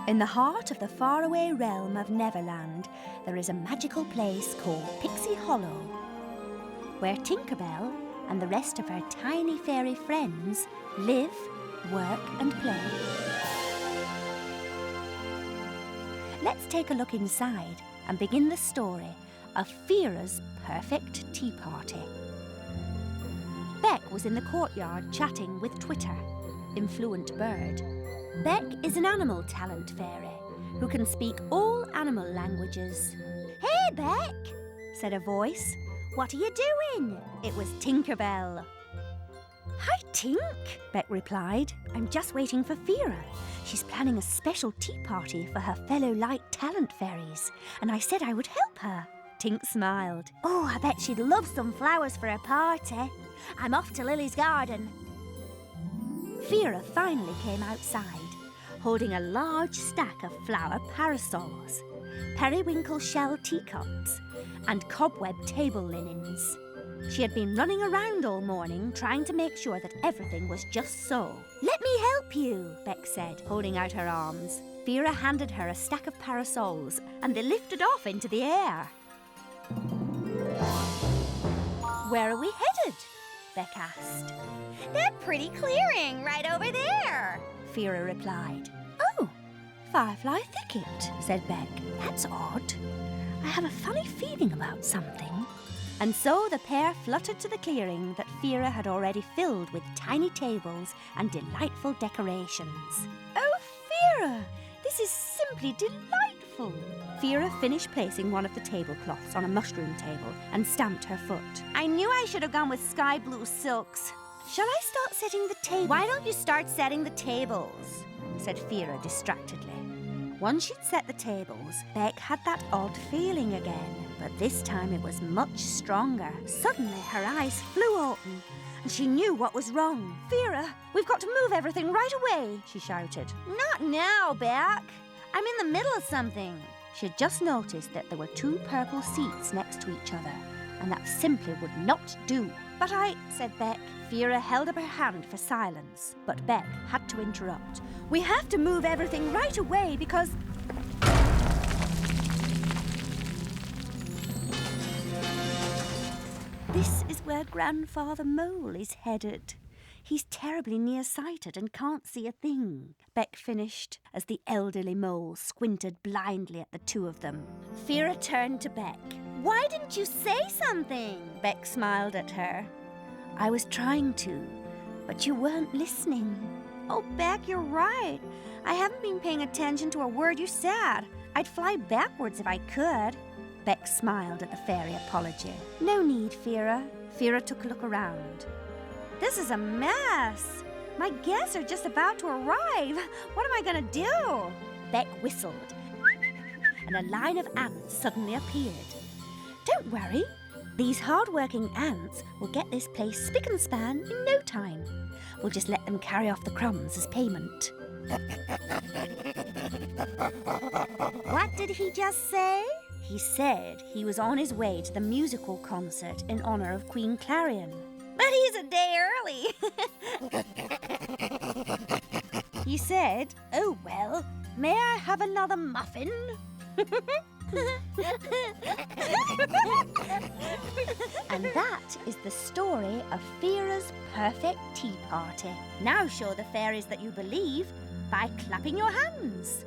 In the heart of the faraway realm of Neverland, there is a magical place called Pixie Hollow, where Tinker Bell and the rest of her tiny fairy friends live, work and play. Let's take a look inside and begin the story of Fira's perfect tea party. Beck was in the courtyard chatting with Twitter, Influent Bird. Beck is an animal talent fairy who can speak all animal languages. "Hey, Beck," said a voice. "What are you doing?" It was Tinker Bell. "Hi, Tink," Beck replied. "I'm just waiting for Fira. She's planning a special tea party for her fellow light talent fairies, and I said I would help her." Tink smiled. "Oh, I bet she'd love some flowers for her party. I'm off to Lily's garden." Fira finally came outside, holding a large stack of flower parasols, periwinkle shell teacups, and cobweb table linens. She had been running around all morning trying to make sure that everything was just so. "Let me help you," Beck said, holding out her arms. Fira handed her a stack of parasols, and they lifted off into the air. "Where are we headed?" Beck asked. "That pretty clearing right over there," Fira replied. "Oh, Firefly Thicket," said Beck. "That's odd. I have a funny feeling about something." And so the pair fluttered to the clearing that Fira had already filled with tiny tables and delightful decorations. "Oh, Fira, this is simply delightful." Fira finished placing one of the tablecloths on a mushroom table and stamped her foot. "I knew I should have gone with sky blue silks. Shall I start setting the table?" "Why don't you start setting the tables?" said Fira distractedly. Once she'd set the tables, Beck had that odd feeling again, but this time it was much stronger. Suddenly her eyes flew open and she knew what was wrong. "Fira, we've got to move everything right away," she shouted. "Not now, Beck. I'm in the middle of something." She had just noticed that there were two purple seats next to each other, and that simply would not do. "But said Beck. Fira held up her hand for silence, but Beck had to interrupt. "We have to move everything right away because..." "This is where Grandfather Mole is headed. He's terribly nearsighted and can't see a thing," Beck finished, as the elderly mole squinted blindly at the two of them. Fira turned to Beck. "Why didn't you say something?" Beck smiled at her. "I was trying to, but you weren't listening." "Oh, Beck, you're right. I haven't been paying attention to a word you said. I'd fly backwards if I could." Beck smiled at the fairy apology. "No need, Fira." Fira took a look around. "This is a mess. My guests are just about to arrive. What am I going to do?" Beck whistled, and a line of ants suddenly appeared. "Don't worry. These hard-working ants will get this place spick and span in no time. We'll just let them carry off the crumbs as payment." "What did he just say?" "He said he was on his way to the musical concert in honor of Queen Clarion." "But he's a day early." "He said, 'Oh, well, may I have another muffin?'" And that is the story of Fira's perfect tea party. Now show the fairies that you believe by clapping your hands.